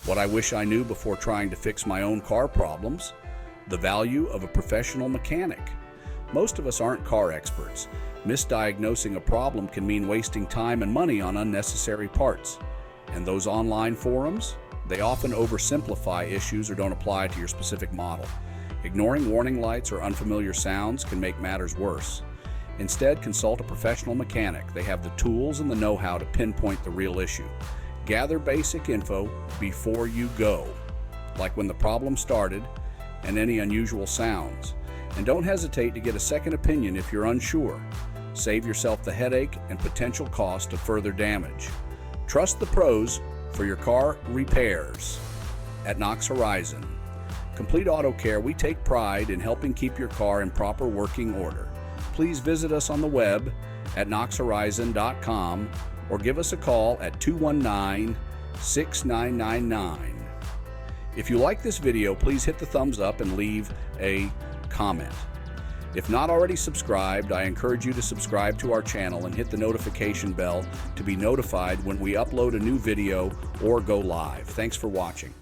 What I wish I knew before trying to fix my own car problems. The value of a professional mechanic. Most of us aren't car experts. Misdiagnosing a problem can mean wasting time and money on unnecessary parts. And those online forums? They often oversimplify issues or don't apply to your specific model. Ignoring warning lights or unfamiliar sounds can make matters worse. Instead, consult a professional mechanic. They have the tools and the know-how to pinpoint the real issue. Gather basic info before you go, like when the problem started and any unusual sounds. And don't hesitate to get a second opinion if you're unsure. Save yourself the headache and potential cost of further damage. Trust the pros for your car repairs. At Knox Horizon Complete Auto Care, we take pride in helping keep your car in proper working order. Please visit us on the web at knoxhorizon.com or give us a call at 219-6999. If you like this video, please hit the thumbs up and leave a comment. If not already subscribed, I encourage you to subscribe to our channel and hit the notification bell to be notified when we upload a new video or go live. Thanks for watching.